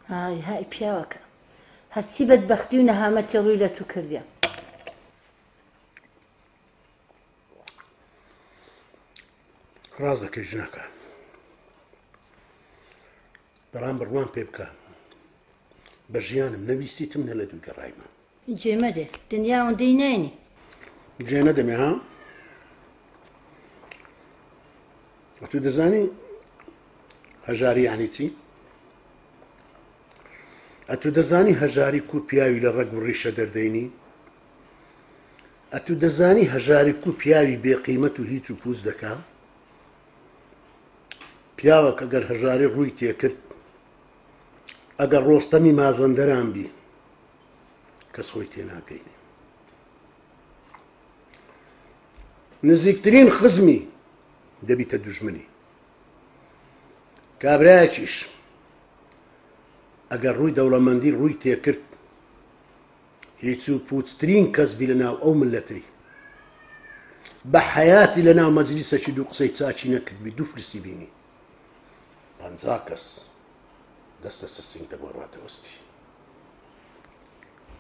هاي پیاوەکە هەرچی بەدبەختی و نەهامەتی ڕووی لە تو کردیە. ڕاز دەکەی ژناکە بەڵام بڕوان پێ بکە بە ژیانم نەویستیتم نە لە دوو گەڕایمە. جێمە دێ دنیا ئەوەندەی ناینی. جێ نەدەمێ ها؟ تو دەزانی هەژاری یعنی چی؟ ئەتو دەزانی هەژاری کو پیاوی لە ڕەگ و ڕیشە دەردەینی؟ ئەتو دەزانی هەژاری کو پیاوی بێقیمەت و هیچ و پووز دەکا؟ پیاوەک ئەگەر هەژاری ڕووی تێکرد ئەگەر ڕۆستەمی مازەندەران بی کەس خۆی تێناکەینی. نزیکترین خزمی دەبیتە دوژمنی. کابرایەکیش ئەگەر ڕووی دەوڵەمەندی ڕووی تێکرد هیچ و پوچترین کەس بی لە ناو ئەو ملەتەی بە حەیاتی لە ناو مەجلیسەکی دوو قسەی چاچی نەکردبی دوو فرسی بینی 50 کەس دەستە سەسینگ دەبۆ ڕادەوەستی.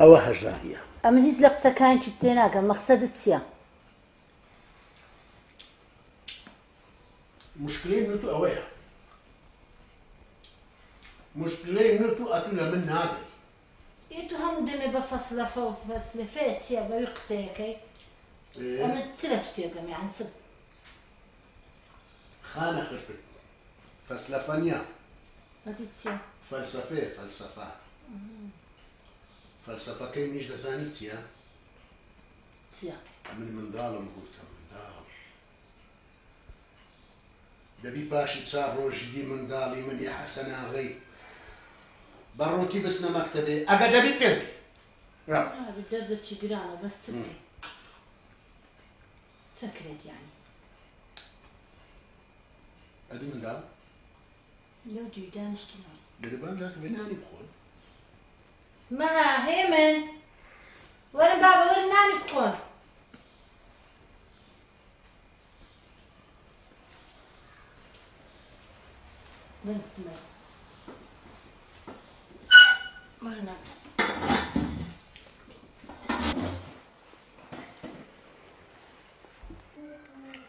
ئەوە هەژاریە. ئەمن هیچ لە قسەکانکی تێ ناگەم. مەقسەدت چییە؟ مشکلەی من تو ئەوەیە. مشکلەی من تو ئەتو لە من ناگەی. تو هەموو دەمێ بە فەسلەفە و فەسلەفەیە چییە بەوی قسەیەکەی؟ ئەمە چ لە تو تێگەم یان چ؟ خانە خرتت فەسلەفە نییە. ئەدی چییە؟ فەلسەفەیە فەلسەفە. فەلسەفەکەی نیش دەزانی چییە؟ چییە؟ من منداڵم گوتە منداڵ. دەبی پاشی چار ڕۆژی دی منداڵی من یە حەسەن ئاغەی بەڕووتی بچنە مەکتەبێ ئەگە دەبی پێ بکەی. دەردەچی گرانە بەس چ بکەی؟ چ کرێت یانی؟ ئەدی منداڵ؟ لەو دووی دانیشتنەوە. گەرەبان لاکە بێ نانی بخۆن. مەها هێمن وەرن بابە وەرن نانی بخۆن. وەرن بچمە. وەرن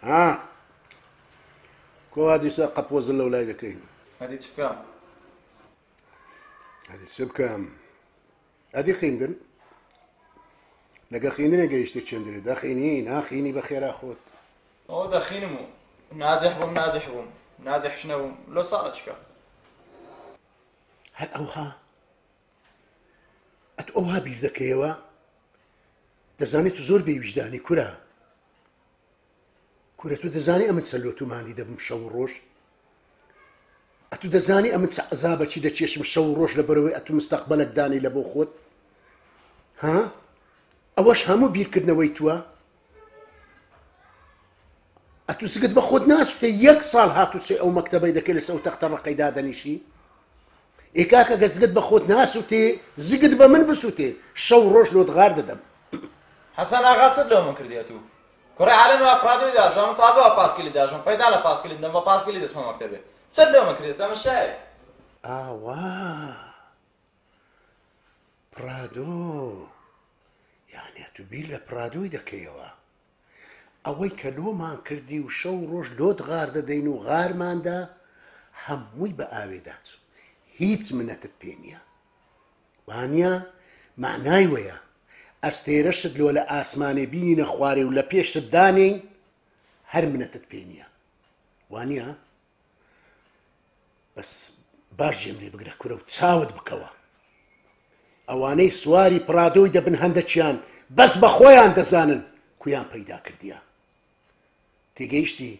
ها کۆ هادیسە قەپۆزن لەو لای دەکەین. هەدی چ بکەم؟ هەدی چ بکەم؟ ئەدی خیندن لەگە خیندنە گەیشتە چێندرێت دەخینی ناخینی بە خێرا خۆت. ئەوە دەخینم و ناجح بووم ناجحش نەبووم لۆ ساڵە چکە؟ هەر ئەوها ئەتو ئەوها بیر دەکەیەوە دەزانێت تو زۆر بێویژدانی کورە. کورە تو دەزانی ئەمن سەلۆتومانی دەبم شەو ڕۆژ؟ ئەتو دەزانی ئەمن چ عەزابەکی دەچێشم شەو ڕۆژ لەبەرەوەی ئەتو مستەقبەلێک دانی لە بۆ خۆت؟ ها؟ ئەوەش هەموو بیرکردنەوەی تووە؟ ئەتو سگت بە خۆت ناسوتێ 1 ساڵ هاتووسێ ئەو مەکتەبەی دەکەی لەسەر ئەو تەختە ڕقەیدا دەنیشی؟ ئێکاکە گە زگت بە خۆت ناسوتێ زگت بە من بسووتێ شەو ڕۆژ لۆت غار دەدەم. حەسەن ئاغا چت لەو من کردیەت و کوڕی عالم وا پرادۆی داژەم تازەوە پاسکیلی داژەم پەیدا لە پاسکیلی دەم بە پاسکیلی دەچمە مەکتەبێ چت لەو من کردێت ئەمە شایە. ئاوا پرادۆ یانێ تو بیر لە پرادۆی دەکەیەوە. ئەوەی کە لۆمان کردی و شەو ڕۆژ لۆت غار دەدەین و غارماندا هەمووی بە ئاوێدا چوو هیچ منەتت پێ نییە. وانە معنای وەیە ئەستێرەشت لۆ لە ئاسمانێ بینینە خوارێ و لە پێشت دانین هەر منەتت پێ نییە. وانە بەس باش جێم لێ بگرە کورە و چاوت بکەوە. ئەوانەی سواری پرادۆی دەبن هەندێکیان بەس بە خۆیان دەزانن کویان پەیدا کردیە. تێگەیشتی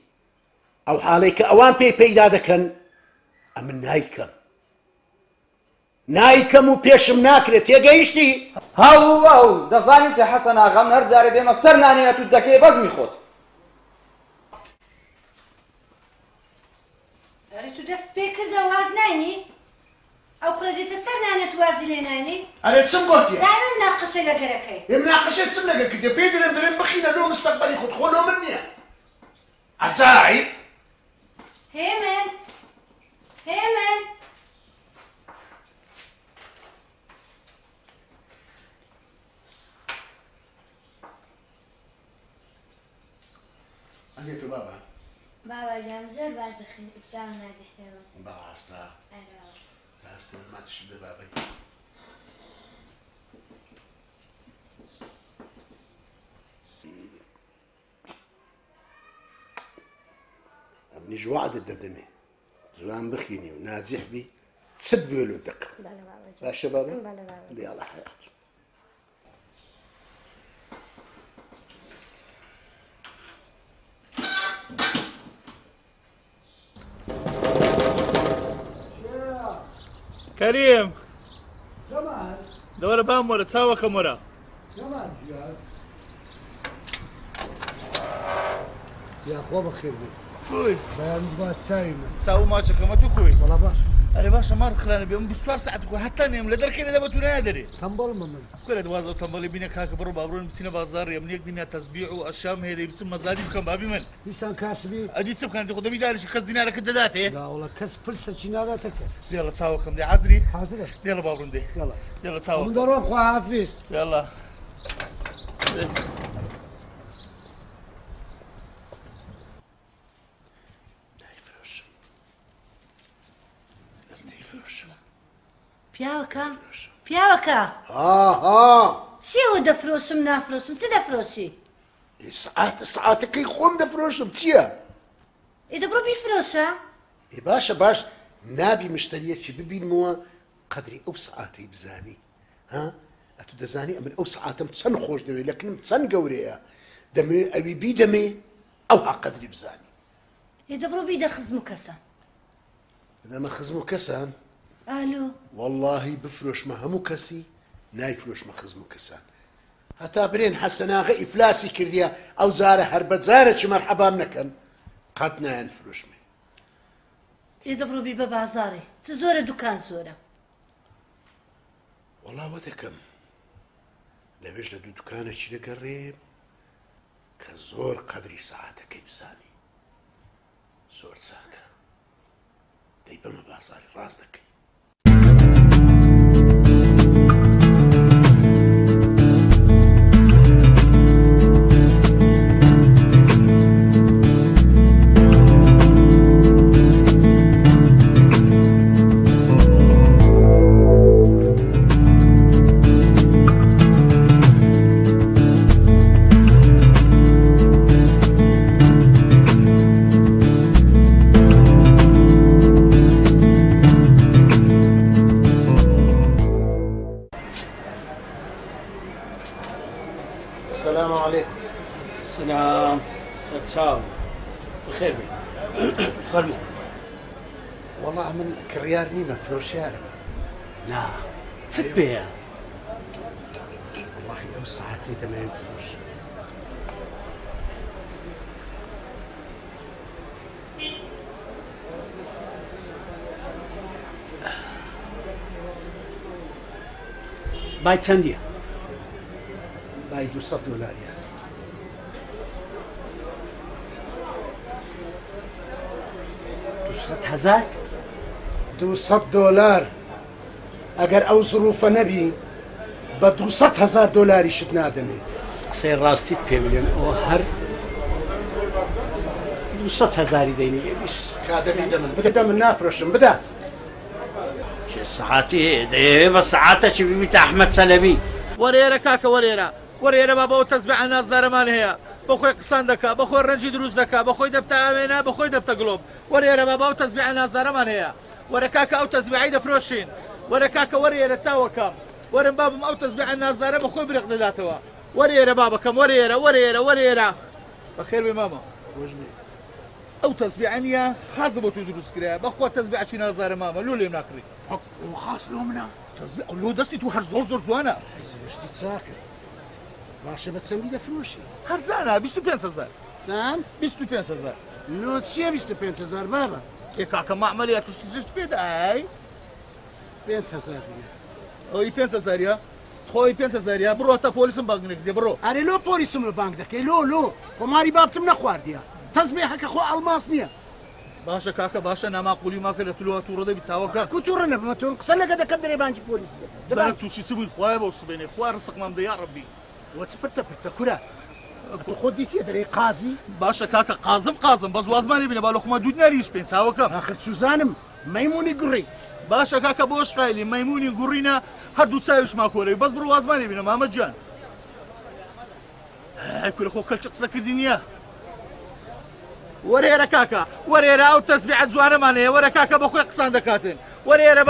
ئەو حاڵەی کە ئەوان پێی پەیدا دەکەن ئەمن نایکەم و پێشم ناکرێت. تێگەیشتی؟ هاو دەزانی چە حەسەن ئاغام هەر جارێ دێمە سەر نانێت و دەکەی بەزمی خۆت. ئەرێ تو دەست پێ کردە واز ناینی؟ ئەو کوڕە دێتە سەر نانێت وازی لێ ناینی؟ ئەرێ چم گۆتیە؟ دایمە مناقەشەی لەگەرەکەی. مناقەشەی چم لەگە کردێ؟ پێی دەرێن بخینە لۆ مستەقبەلی خۆت خۆ لۆ من نییە. عەجایب. هێمن باباجان زۆر باش دەخین ئیشان نازیحتەوە باشە باشتر ماتش بدە بابەی ئەمنیش وعدت دەدەمێ زوان بخینی و نازیح بی چت بێلو دەق باشە بابە دیاڵە حیات كريم جمال دور بامورة تساوى كمورة جمال جيال يا أخوة بخير بي كوي بيان بات سايمة تساوى ماتش كمتو كوي والله باش أنا باشا ما رخلاني بيوم بسوار ساعة كوي حتى نيم لدرك إني دبتو نادري تنبل ممن كل دوازة وتنبلي بينك هاك برو بابرون بسينا بازار يمنيك دنيا تسبيع وأشام هيدا يبسم مزادي بكم بابي من لسان كاسبي أدي تسب كانت قدامي داري شخص دينارك الددات إيه لا والله كس فلسة جنادا تكس يلا تساوى كم دي عزري حاضر يلا بابرون دي يلا يلا من تساوى دروح أخوة حافظ يلا پیاوەکە پیاوەکە چیەوە دەفرۆشم نافرۆشم چ دەفرۆشی سعاتەکەی خۆم دەفرۆشم چییە؟ ئێ دەبڕۆ بیفرۆشە ئی باشە باش نابی مشتریەکی ببینمەوە قەدری ئەو سعاتەی بزانی ها ئەتو دەزانی ئەمن ئەو سعاتم چەند خۆش دەوێت لەکنم چەند گەورەیە دەمێ ئەوی بیدەمێ ئەوها قەدری بزانی ئێ دەبڕۆ بیدە خزم و کەسە دەمە خزم و کەسان ئالۆ واللهی بفرۆشمە هەموو کەسی نایفرۆشمە خزم و کەسان هەتا برێن حەسەناغە ئیفلاسی کردیە ئەو جارە هەر بەجارێکی مەرحەبام نەکەن قەت نایەن فرۆشمێ ئێ دەبڕۆ بی بە بازاڕی چ زۆرە دوکان زۆرە وەڵاوە دەکەم لەبێژ لە دوو دوکانێکی دەگەڕێم کە زۆر قەدری سەعاتەکەی بزانی زۆر چاکە دەی بەمە بازاری ڕاست دەکەی السلام عليكم. السلام ستساوي بخير بي فرمي والله من كريار نيمة فلوس يارم لا تبيها والله أو ساعتي تمام بفلوس باي تندية باي $200 يعني 200,000 $200 ئەگەر ئەو ظروفە نەبی بە $200,000 شت نادەمێ قسەی ڕاستیت پێ بڵێن ئەوە هەر 200,000 دەینی کادەمی دەمن بدە من نافرۆشم بدە ساعتی دەیەوێ بە ساعاتەکی ببیتە ئەحمەد سەلەمی وەرێرە کاکە وەرێرە بابەوە تەزبیع نازدارەمان هەیە بەخۆی قسان دەکا بەخۆی ڕەنجی دروست دەکا بەخۆی دەبتە ئاوێنە بەخۆی دەبتە گڵۆب وەرێرە بابەوە تەزبیع نازدارەمان هەیە وەرە کاکە ئەو تەزبیعی دەفرۆشین وەرە کاکە وەرێرە چاوەکەم وەرم بابم ئەو تەزبیع نازدارە بەخۆی برق دەداتەوە وەرێرە بابەکەم وەرێرە بەخێر بێ ماما ئەو تەزبیع نییە خازە بۆ تو دروست کرایە بەخوا تەزبیعی نازدارە ماما لۆ لێم ناکڕی خاص لۆ منە لۆ دەستی تو هەر زۆر جوانە شتی چاکە باشە بە چەندی دەفرۆشی هەرزانە 25,000 چەند 25,000 لۆ چییە 25,000 بابە ێ کاکە مەعمەلیە توشتی زشت پێدا ئای 5,000 ئەوی 5,000 خۆی 5,000 بڕۆ تا پۆلیسم بانگنێک دێ بڕۆ ئەرێ لۆ پۆلیسم لە بانک دەکەی لۆ خۆماری بابتم نەخواردیە تەزبیحەکە خۆ ئەڵماس نییە باشە کاکە باشە ناماقولی ماکە لە تلووە تووڕە دەبی چاوەکە کوتوڕە نەبمە تۆ قسە لەگە دەکەم دەرێ بانکی پۆلیس زانە تووشی سبووی خوای بۆ سبێنێ خوا ڕسقمان دە یا ڕەبی وە چ پرتە کورە خودی تێدەڕێ قازی باشە کاکە قازم بەس وازمانی بینە با لۆقمە دوود نەریش پێ چاوەکەم آخر سوزانم مەیمونی گوڕی باشە کاکە بۆش قایلی مەیمونی گوڕینە هەردوو ساویشما کۆرەوی بەس بڕۆ وازمانی بینە مامەد جان کورە خۆ کەلچ قسە کردی نییە وەرێرە کاکە وەرێرە ئەو تەسبیحەت جوانەمانەیە وەرە کاکە بەخۆی قسان دەکاتن وەرێرە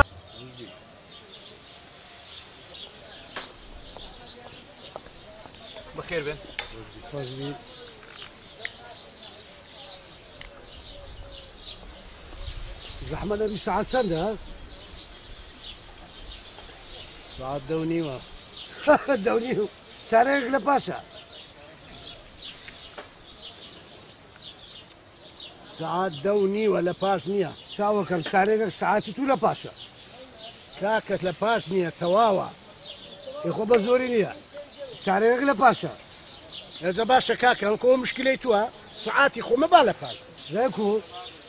بەخێر بێن زەحمە نەبی سەعات چەندە؟ سەعات 2:30 2:30 چارەیەک لە پاشە سەعات 2:30 لە پاش نییە چاوەکەم چارێکێک سەعاتی تو لە پاشە کاکەت لە پاش نییە تەواوە خۆ بە زۆری نییە چارەیەک لە پاشە ئێجا باشە کاکە ئەڵکۆ مشکلەی تووە سەعاتی خۆمە با لە پاش زەکو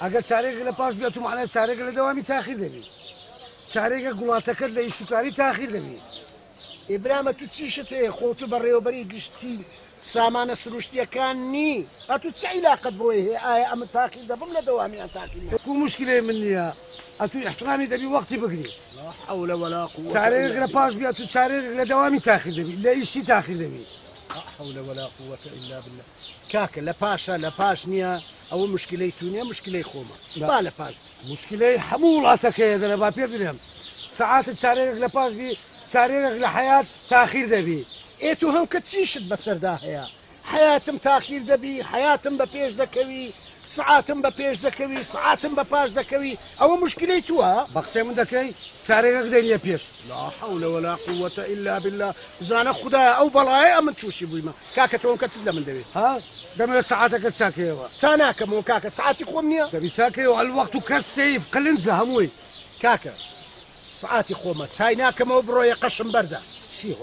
ئەگەر چارێک لە پاش بێت و معنای چارێک لە دەوامی تاخیر دەبی چارێکە گوڵاتەکەت لە ئیشوکاری تاخیر دەبی ئیبرامە تو چیشت هەیە خۆ تو بەڕێوەبەری گشتی سامانە سروشتیەکان نی ئەتو چ عیلاقەت بۆی هەیە ئایا ئەمە تاخیر دەبم لە دەوامیان تاخیر کو مشکلەی من نییە ئەتو احترامی دەبی وەختی بگری لا حول ولا قوة چارێک لە پاش بێت و چارێک لە دەوامی تاخیر دەبی لە ئیشی تاخیر دەبی لا حول ولا قوة إلا بالله کاکە لە پاشە لە پاش نییە ئەوە مشکلەی تو نییە مشکلەی خۆمە با لە پاش مشکلەی هەموو وڵاتەکەیە دەنە با پێ بێم سەعاتت چارێک لە پاش بی چارێک لە حیات تاخیر دەبی ئێ تو هەم کە چیشت بەسەردا هەیە حیاتم تاخیر دەبی حیاتم بە پێش دەکەوی سعاتم بە پێش دەکەوی سعاتم بە پاش دەکەوی ئەوە مشکلەی تووە بە قسەی من دەکەی چارێک دەنیە پێش لا حول ولا قوة إلا بالله زانە خوددایە ئەو بەڵایە ئەمن تووشی بوویمە کاکە تۆم کە چت لە من دەوێت ها دەمەوێت سعاتەکە چاکەوە چا ناکەمەوە کاکە سعاتی خۆم نییە دەبی چاکەوە الوەقت و کەس سیف قلنجە هەمووی کاکە سعاتی خۆمە چای ناکەمەوە بڕۆیە قەشم بەردە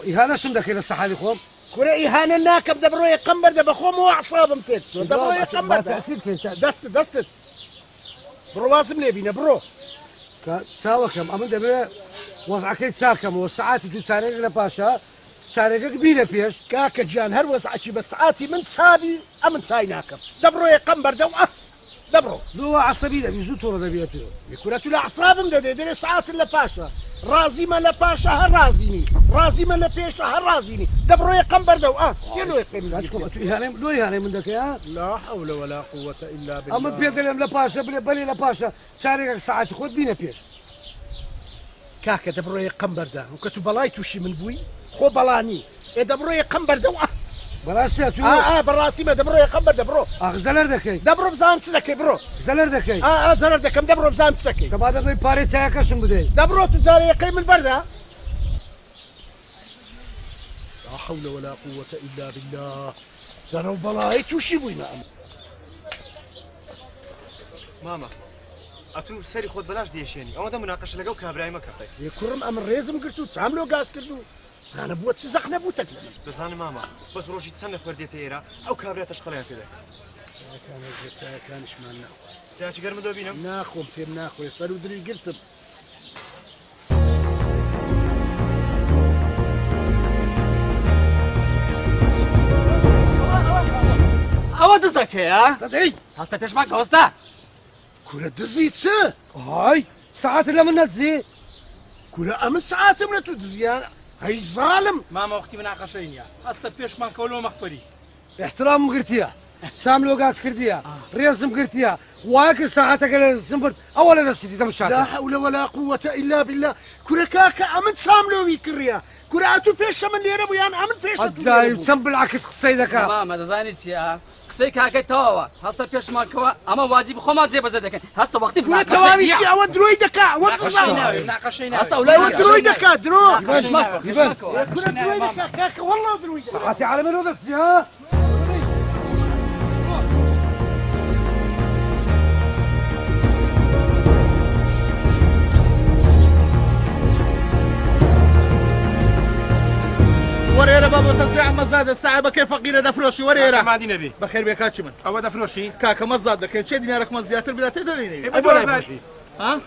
ئیهانەشم دەکەی لە سەحالی خۆم کورە ئیهانە ناکەم دەبڕۆیە قەم بەردە بە خۆمەوە عەسابم پێت دەبڕۆیە قەم بەردە دەستت بڕۆ وازم لێ بینە بڕۆ چاوەکەم ئەمن دەبێت وەزعەکەی چاکەمەوە سعاتی تو چارێک لە پاشە چارێکەک بینە پێش کاکە گیان هەر وەزعەکی بە سعاتی من چابی ئەمن چای ناکەم دەبڕۆیە قەم بەردە و دەبڕۆ دووە عەسەبی دەبی زوو تۆڕە دەبێتەوە کورە تو لە عەسابم دەدێ سعاتت لە پاشە رازیمە لە پاشە هەر رازینی رازیمە لە پێشە هەر رازینی دەبڕۆیە قەم بەردە و چێنۆی قەیمەی من دەکەی لا حول ولا قوة إلا بالله ئەمە پێ دەڵێم لە پاشە بلێ بەلێ لە پاشە چارێکێک سعاتی خۆت بینە پێش کاکە دەبڕۆیە قەم بەردە و کە تو بەڵای تووشی من بووی خۆ بەڵانی ئێ دەبڕۆیە قەم بەردە و بەڕاستی تو بەڕاستیمە دەبڕۆیە قەم بەردە بڕۆ زەلەر دەکەی دەبڕۆ بزانم چ دەکەی بڕۆ زەلەر دەکەی زەلەر دەکەم دەبڕۆ بزانم چ دەکەی دەبا دەبێ پارەی چایەکەشم بدەیت دەبڕۆ تو جارەیەکەی من بەردە لا حول ولا قوة إلا بالله زەرە و بەڵایی تووشی بووینە ماما ئەتو سەری خۆت بەلاش دێشێنی ئەوەندە مناقەشە لەگەڵ کابرای مەکەڕێ کوڕم ئەمە ڕێزم گرت و چام لۆ گاز کرد و زانە بووە چ زەخ نەبووتەک لە من دەزانم ماما بەس ڕۆژی چەند نەفەر دێتە ئێرە ئەو کابرا تەشقەڵیان پێ دەکات چایەکانشمان ناخۆ چاچی گەرمە دۆ بینم ناخۆم پێم ناخۆی سەر و دری گرتم ئەوە دزەکەیە دەدەی هەستە پێشمان کەوەستە کورە دزی چ های سەعاتت لە من نەدزی کورە ئەمە سعاتم لە تو دزیان هەی زاڵم مامە وەختی مناقەشەی نییە هەستە پێشمان کەولۆ مەخفەری احترامم گرتیە سام لۆ گاز کردیە ڕێزم گرتیە وایە کرد سەعاتەکە لە دەستم برد ئەوە لە دەستی دەم شات لا حول ولا قوة إلا بالله کورە کاکە ئەمن چاملۆوی کڕیە کورە ئەتو پێشە من لێرە بوویان ئەمن پێشە چەند بالعکس قسەی دەکات مامە دەزانی چیە قسەی کاکەی تەواوە هەستە پێشمانکەوە ئەمە واجب خۆمان جێبەجێ دەکەن هەستە وەختی کورە تەواوی چی ئەوە درۆی دەکا ئەوە ناقەشەی هەستە ئەوە درۆی دەکا درۆ کورە کورە درۆی دەکا کاکە وەڵڵا درۆی دەکا سەعاتی عالەمە لۆ دەستی ها وەرێرە بابۆ تەزبیع مەزادە ساحبەکەی فەقیرە دەفرۆشی وەرێرە مادی نەبی بەخێر بێ کاچی من ئەوە دەفرۆشی کاکە مەزاد دەکەین چێ دینارێکمان زیاتر بدات تێ دەدەینەوە بۆ ها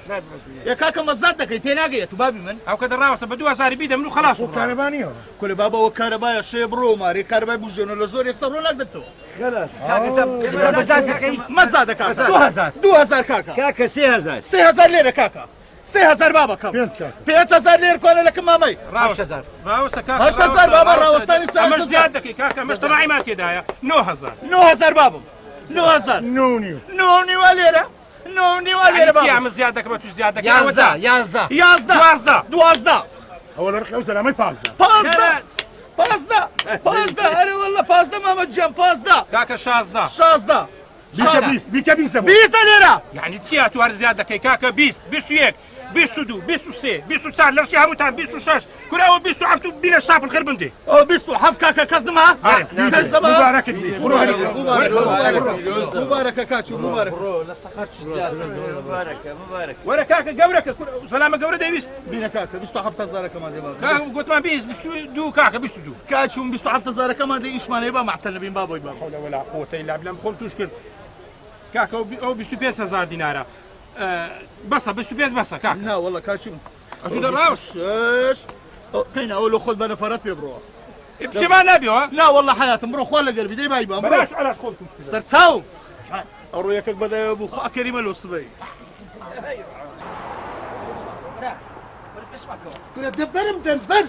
يا كاكا مزاتك تيناقية بابي من او كذا راوس بدو 2000 بيدا منو خلاص كهرباني كل بابا وكهرباء شي برو ماري كهرباء بوجون ولا زور يكسرون لك دتو خلاص مزاتك كاكا 2000 كاكا كاكا 3000 3000 ليرة كاكا 3000 بابا كم 5000 ليرة كون لك مامي راوس كاكا 8000 بابا راوس ثاني ساعة مش زيادتك كاكا مش معي ما كده 9000 بابا 9000 نوني وليرة بابا يا مش زيادك ما توش زيادك يازدا اول رخي اوزر ما يفازا بازدا أنا والله بازدا ماما جنب بازدا كاكا شازدا بيكا بيزا ليرة يعني تسياتو هر زيادك كاكا 20 21 22 23 24 لرشي هموتان 26 كل اول 27 بين الشعب الخير بندي او بيستو حف كاكا كزدما مبارك لي مبارك كاتشو مبارك مبارك ولا كاكا قورك سلامة قورة دايبس بينا كاكا بيستو حفت زارة كمان دي بابا كاكا قلت ما بيس دو كاكا دو كاتشو بيستو حفت زارة كمان دي ايش ما نبا معتل بين بابا يبا حول ولا قوة الا بالله مخول تشكل كاكا او 25,000 دينار بس 25 بس كاكا لا والله كاتشو أتو دراوش ايش قينا اقول خذ بنا فرات بيبرو بشي ما نبي لا والله حياتي مروخ ولا قلبي دي بايبا بلاش علاش خلت صرت ساو ارويك بدا ابو كريم الوصبي كنا دبر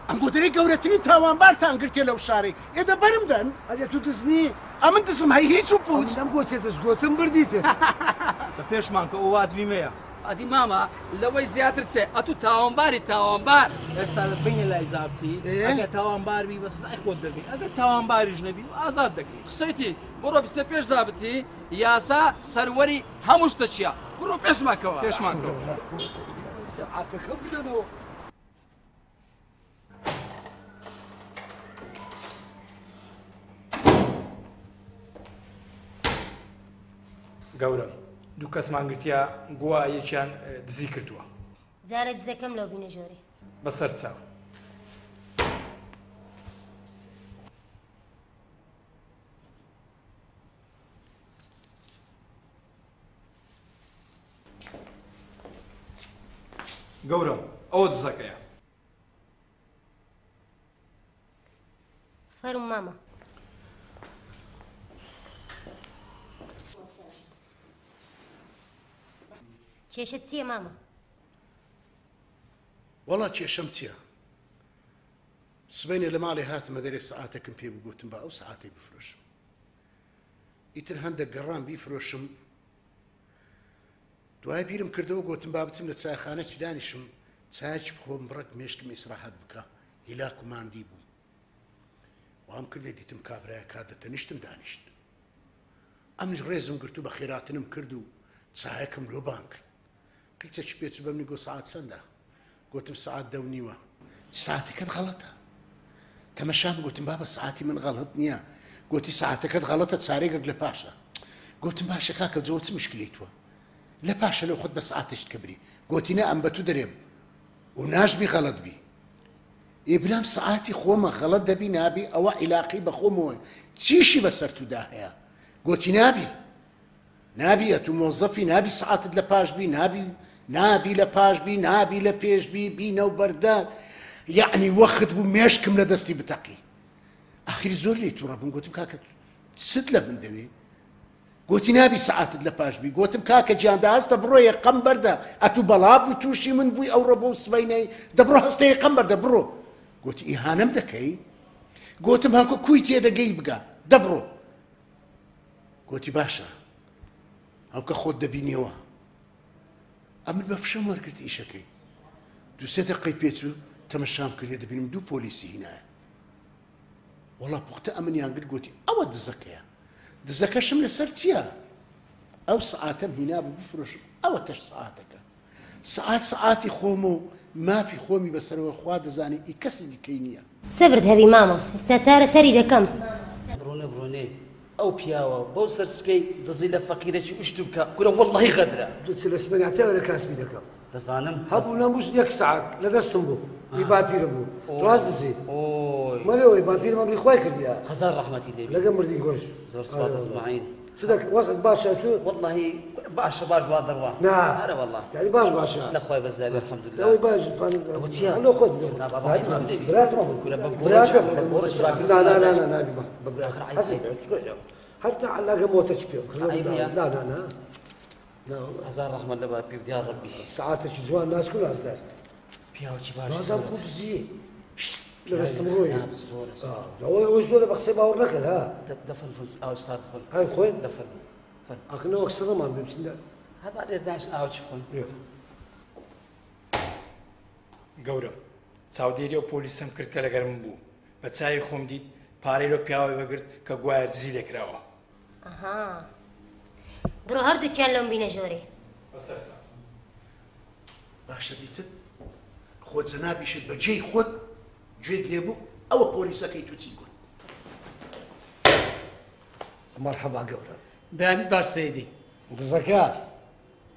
ام بودري قورتني تاوان بارتان قلت له شاري يا دبر هذا تو تسني امن تسم هي تشوفوت ام قلت تسقوتن برديته فيش مانك واز بيمية ئەدی ماما لەوەی زیاتر چێ ئەتو تاوانباری تاوانبار ئێستا بینە لای زابتی ئەگەر تاوانباربی بە سزای خۆت دەبی ئەگەر تاوانباریش نەبی ئازاد دەکەی قسەیتی بڕۆ 25 زابتی یاسا سەروەری هەموو شتە چییە بڕۆ پێشماکەوە ساعتك بدنەوە گەورە دوو کەسمان گرتیا گووا یەکیان دزی کردووە جارە دزەکەم لەو بینە ژۆری بەسەر چاو گەورە ئەوە دزەکەیە فەرم ماما کێشت چییە ماما؟ والله کێشەم چییە؟ سبەینێ لە ماڵی هاتمە دەرێ سەعاتێکم پێ بگوتم بە ئەو سەعاتەی بفرۆشم. ئیتر هەندێک گەڕام بیفرۆشم. دوای بیرم کردەوە گوتم با بچم لە چایخانەی دانیشم چایەکی بخۆم بڕێک مێشکم ئیسراحەت بکە هیلاک و ماندی بوو. وام کردێ دیتم کابرایە کات دەتەنیشتم دانیشت. ئەمش ڕێزم گرت و بە خێراتنم کرد و چایەکم لۆبان کرد. قیچەکی پێچ بەمنی گۆ سەعات چەندە؟ گوتم سەعات 10:30. ساعتەکەت غەڵەتە. تەمەشام گوتم بابە ساعتی من غەڵەت نییە. گوتی ساعتەکەت غەڵەتە چارەیەک لە پاشە. گوتم باشە کاکە جۆ چ مشکلی تووە؟ لە پاشە لەو خۆت بە ساعتشت کەبری. گوتی نە ئەم بە تو دەرێم و ناشبی غەڵەت بی. ئێبرام ساعتی خۆمە غەڵەت دەبی نابی ئەوە عیلاقی بە خۆمەوە چیشی بەسەر تودا هەیە. گوتی نابی. نابی ئەتو مۆزەفی نابی ساعتت لە پاش بی نابی لە پاش بی نابی لە پێش بی بینە و بەردە یعنی وەخت بوو مێشکم لە دەستی بتەقی. ئاخری زۆر لێی تووڕە بووم گوتم کاکە چت لە من دەوێ؟ گوتی نابی ساعتت لە پاش بی. گوتم کاکە گیاندا هەستە بڕۆیە قەم بەردە ئەتو بەڵا بوو تووشی من بووی ئەو ڕە بۆ سبەینەی دەبڕۆ هەستەیە قەم بەردە بڕۆ. گوتی ئیهانەم دەکەی؟ گوتم هەنکۆ کوی تێدەگەی بگە دەبڕۆ. گوتی باشە ئەو کە خۆت دەبینیەوە. ئەمن بە فشەم وەرگرت ئیشەکەی. دوو سێ دەقەی پێچوو تەمەشام کردێ دەبینم دوو پۆلیسی هینایە. وەڵا پوختە ئەمنیان گرت گوتی ئەوە دزەکەیە. دزەکەشم لەسەر چییە؟ ئەو سەعاتەم هینا بوو بفرۆشم ئەوە تەش سەعاتەکە. سەعاتی خۆمە و مافی خۆمی بەسەرەوە خوا دەزانی ئی کەسی دیکەی نییە. سەبرت هەبی ماما ئێستا چارە سەری دەکەم. بڕۆنێ ئەو پیاوە بەو سەرسپێی دزی لە فەقیرێکی ئوشت بکە کورە وەڵڵەهی غەدرە. لە سبەناتەوە لە کاسبی دەکەم. دەزانم هەبوو نەبووش 1 ساعت لە دەستم بوو. ئی باپیرە بوو. ڕاست دزی. مەلەوەی باپیرم ئەمری خوای کردیە. هەزار ڕەحمەتی لێبی. لەگە مردی گۆش. زۆر سوپاس ئەزماعین. صدق وصل باشا تو والله باشا باش بادر نعم أنا والله يعني باش باشا لا خويا بزاف الحمد لله لو باش أبو تياب انا خذ برات ما برات لا لا لا لا لا حتى على موتك بيوم لا لا لا لا هزار رحمة الله بابي بدي ربي ساعات الجوان الناس كلها ازداد بياوتي باش لازم كنت زين لا استمروا يعني هو وجوله بحسبها وركل ها دفن فلس او صار خل هاي خوين دفن اخنا وقت ما بيمشي هذا بعد 11 او خوين گەورە چاودێری ئەو پۆلیسم کرد کە لەگەر من بوو بە چای خۆم دیت پارەی لەو پیاوەی بەگرت کە گوایە دزی لێکراوە ئەها بڕۆ هەردووکیان لەم بینە ژۆرێ بەسەرچاو باشە دیتت خۆت جەنابیشت بە جێی خۆت گوێت لێبوو ئەوە پۆلیسەکەی تو چی گوت مرحبا گەورە بەیانی باش سەیدی دزەکە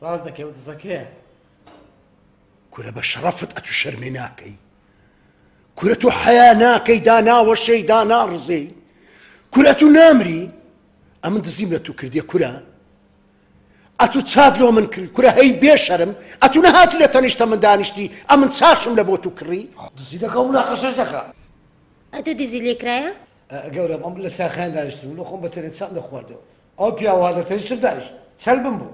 ڕاست دەکەوت دزەکەیە کورە بە شەڕەفت ئەتو شەرمێ ناکەی کورە تو حەیا ناکەی داناوەشەی داناڕزەی کورە تو نامری ئەمن دزیم لە تو کردیە کورە ئەتو چاد لۆ من کرد کورە هەی بێشەرم ئەتو نەهاتی لە تەنیشتە من دانیشتی ئەمن چاشم لە بۆ تو کڕی دزی دەکە و ناقەشەش دەکە ئەتۆ دزی لێکرایە گەورە ئەم لە چاخیان دانیشتم لە خۆم بە تەنێت چام نەخواردەوە ئەو پیاوە لە تەنیشتم دانیشت چەلبم بوو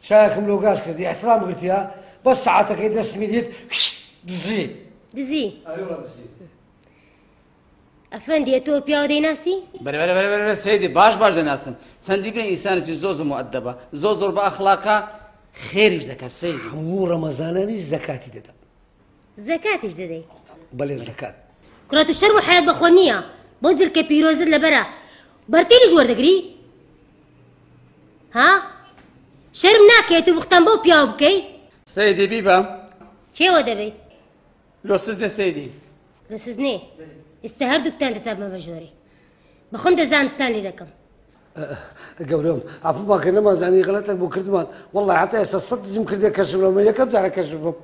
چایەکم لۆ گاز کردی احترام گرتیا بەس ساعاتەکەی دەستمی دیت دزی دزی دزی ئەفەندی تۆ پیاوە دەیناسی بەرە سەیدی باش دەناسم چەندی بێ ئینسانێکی زۆر مؤدەبە زۆر بە ئەخلاقا خێریش دەکات سەیدی هەموو ڕەمەزانانیش زەکاتی دەدەم زەکاتیش دەدەی بەڵێ زەکات کوڕەت و شەرم و حەیات بەخۆ نییە بۆ جلکە پیرۆزت لەبەرە بەرتێنیش وەردەگری ها شەرم ناکەیت و بختان بەو پیاوە بکەی سەیدی بیبە چێوە دەبەی لۆ سزنە سەیدی لە سزنێ ئێستا هەردووکتان دەتابمە بە ژۆرێ بەخۆم دەزانستان لێ دەکەم گەورەم عەفو کە نەمازانی غەڵەتێک بۆ کردمان وەڵڵی حتا ئێستا سەد دزیم کردێ کەشفم یەکەم جارە کەشفم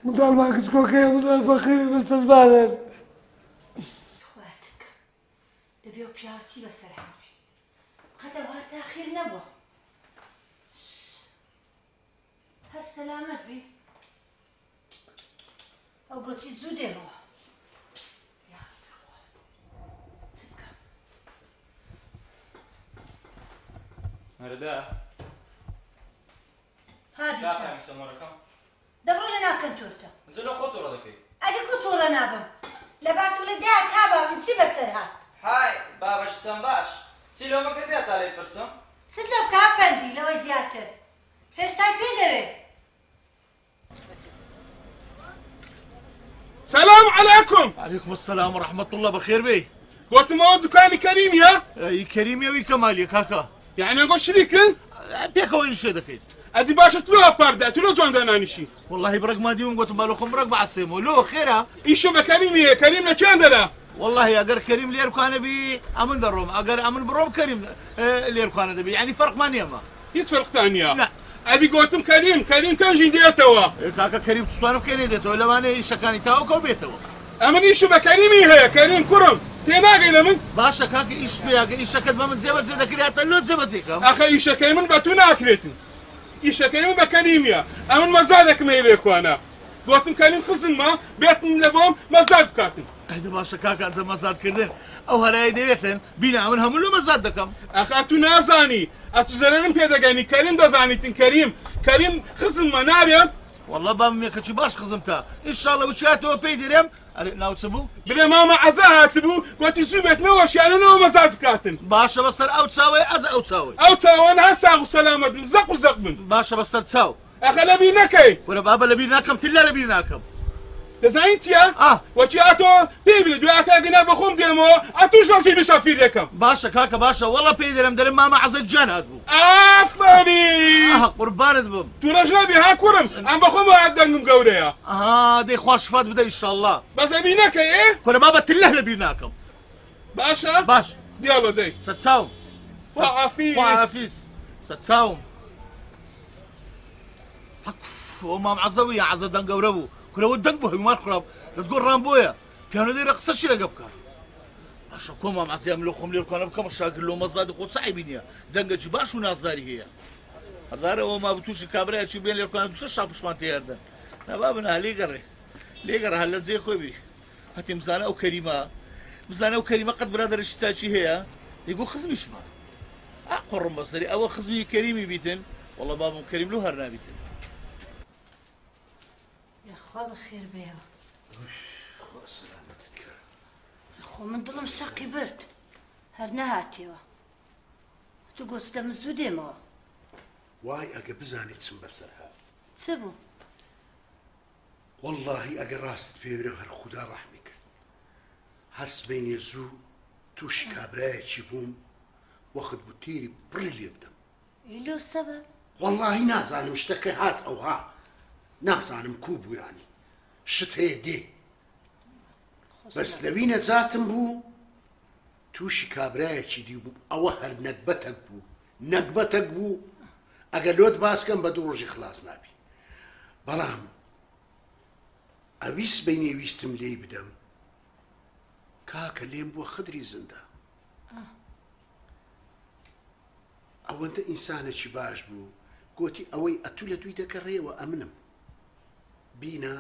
منداڵمان کچکۆکەیە منداڵ بەخێر بەستەزبانن خواتکە دەبێ و پیاوچی بەسەر هەڵێ قەدە وا تاخیر نەبووە هەر سەلامەت بی ئەو گۆچی زوو دێمەوە هەردا هادیسە سەمۆرەکەم دەبڕۆ لە ناکەن تۆرتە جە لە خۆ تۆڕە دەکەی ئەدی کو تۆڵە نابم لە بات و لە دیا کابا من چی بەسەر هات های بابەش سەم باش چی لۆمە کردیا تا لێی پرسم سد لەو کافەندی لەوەی زیاتر هێشتای پێ دەوێ سلام عليكم. عليكم السلام ورحمة الله بخير بي. قلت ما دكاني كريم يا؟ اي كريم يا وي كمالي كاكا. يعني اقول شريكن؟ بيك وين شي دكيت. ادي باشا تلوها بارده تلو جوان دانانيشي. والله برق ما ديوم قلت مالكم برق بعسيمو لو خيرها. ايش ما كريم يا كريم لكان دلا. والله اقر كريم لير كان بي امن دروم اقر امن بروم كريم لير كان بي يعني فرق ما نيما. يتفرق ثانيه. لا. ادي قلتم كريم كان جنديه توا. كاكا كريم تسوانو كاين ديتو ولا ماني ايش كان تاو كو بيتو. امن ايش ما كريمي هي كريم كرم. تناقي لمن؟ باشا كاكا ايش بيا ايش كد ما من زي ذكريات اللو زي بزيكم. اخي ايش كيمن بتونا اكلتي. ايش كيمن بكريميا. امن مزادك ما يليك وانا. قلتم كريم خزن ما بيتن لبوم مزاد كاتم. هيدا باشا كاكا زي مزاد كردن او هراي ديتن بينا من هم له مزاد دكم. اخاتو نازاني اتو زرنم بيدغاني كريم دزانيتن كريم خزن مناريا. والله بام يكشي باش خزمتها ان شاء الله وشاتو بيدريم ناو تسبو بلا ماما عزاها تبو قلت سوبت نوش يعني نو مزاد كاتن باشا بصر او تساوي از او تساوي انا هسا سلامة بالزق وزق من باشا بصر تساوي اخي لبيناكي ولا بابا لبيناكم تلا لبيناكم دزاينتيا وشاتو بيبل دواكا قنا بخوم ديمو اتوش نصيب شافير لكم باشا كاكا باشا والله بيدرم درم ماما عزت جان هادبو افري قربان دبم تورجنا بها كرم ام بخوم وعدنكم قوليا دي خوش فات بدا ان شاء الله بس ابيناك ايه كنا بابا تله لبيناكم باشا باش ديالو دي ستساوم وعافيس ستساوم وما معزوية عزدان قوربو كنا ودنك بو مار خراب تقول رامبويا كانوا دي رقصة شي لقبكا باشە کۆمام عزیام لە خۆم لێرکانە بکەم شاگر لۆ مەزاد خۆ سعیبی نییە دەنگەجی باش و نازداری هەیە هەزارەوە ما بتوشی کابراایکی بێن لێرکانە دوسە شاپشمان تێیاردن نابا بنا لێگەڕێ هەر لە جێ خۆی بی هەتی مزانە ئەو کەریمە قەت برادەرشی چاچی هەیە دیگو خزمیشمە قڕم بەسەری ئەوە خزمی کەریمی بیتن وەڵە بابم کەریم لۆ هەر نابیتن خوا بەخێر بێەوە خۆ من دڵم ساقی برد هەر نەهاتیەوە تو گۆت دەمە زوو دێمەوە وای ئەگە بزانیت چم بەسەر هات چ بوو واللهی ئەگە ڕاست پێورە هەر خوددا ڕەحمی کرد هەر سبەینێ زوو تووشی کابرایەکی بووم وەخت بوو تێری بڕی لێ بدەم ئیلۆ سەبەب واللهی نازانم شتەکە هات ئەوها نازانم کوو بوو یانی شت هەیە دێ بەس لەوی نەجاتم بوو تووشی کابرایەکی دی بوو ئەوە هەر نەکبەتەک بوو ئەگە لۆت باسکەم بە دوو ڕۆژی خلاص نابی بەڵام ئەویست بەینێ ویستم لێی بدەم کاکە لێم بووە خدری زنده ئەوەندە ئینسانێکی باش بوو گوتی ئەوەی ئەتوو لە دوی دەکەڕێەوە ئەمنم بینە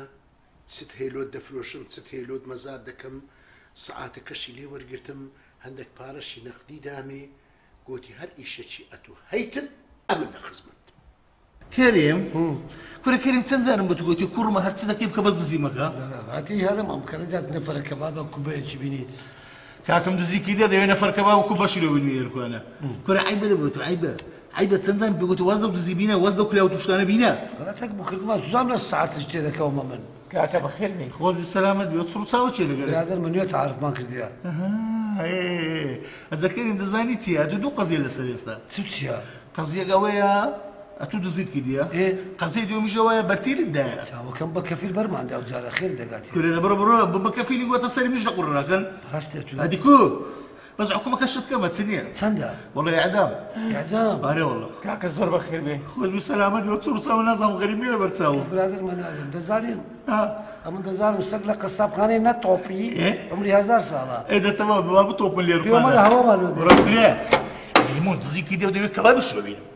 چت هێلۆت دەفرۆشم چت هێلۆت مەزاد دەکەم سعاتەکەشی لێ وەرگرتم هەندێک پارەشی نەقدی دامێ گوتی هەر ئیشەکی ئەتوو هەیتت ئەمن لە خزمت کەریم کورە کەریم چەند زارم بە تو گوتی کوڕمە هەر چ دەکەی بکە بەس دزیمەکە هاتی هەرم ئەم کەرە جات نەفەرەکە بابە کوبەیەکی بینیت کاکەم دزیکی دێ دەوێ نەفەرکە باوەکو بەشی لەوێ نێرکوانە کورە عیبە لە بۆ تو عیبە چەند زارم بگوتی وەز لەو دزی بینە وەز لەو کلااو توشتانە بینە غەڵەتێک بوو کردما سوزام لە ساعتش تێ دەکەومە من کاکە بەخێر بێ خۆش بسەلامەت بێ سڕ چاوە چێ لەگەر برادەر من نوێ تعارفمان کردیە ئەجە کەریم دەزانی چیە تو دوو قەزیە لەسەر ئێستا چییە قەزیەک ئەوەیە ئەتوو دزیت کردیە قەزیە دومیشەوەیە بەرتیرت دایە چاوەکەم بە کەفیل بەرماندا و جارە خێر دەگاتی کورە لەبەر بڕۆ بە کەفیلی گوتە سەری میش لە قوڕەکەن ڕاستێت ئەدی کو بەس حکومەکە شت کەمە چ نییە چەندە وەڵی ئەعدام بارێ وەڵە کاکە زۆر بەخێر بێ خۆش بسەلامەت بێ چوڕ چاوە نازانم غەریبی لە بەرچاوە برادر من نازم دەزانین ئەمن دەزانم سەگ لە قەسابخانەی نەتۆپی عمری 1000 ساڵە دەتەوە بەوا بتۆپن لێرکوانە هەوامان ڕۆ لیمۆن دزیکی دێ و دەوێت کەبابی شۆ بینم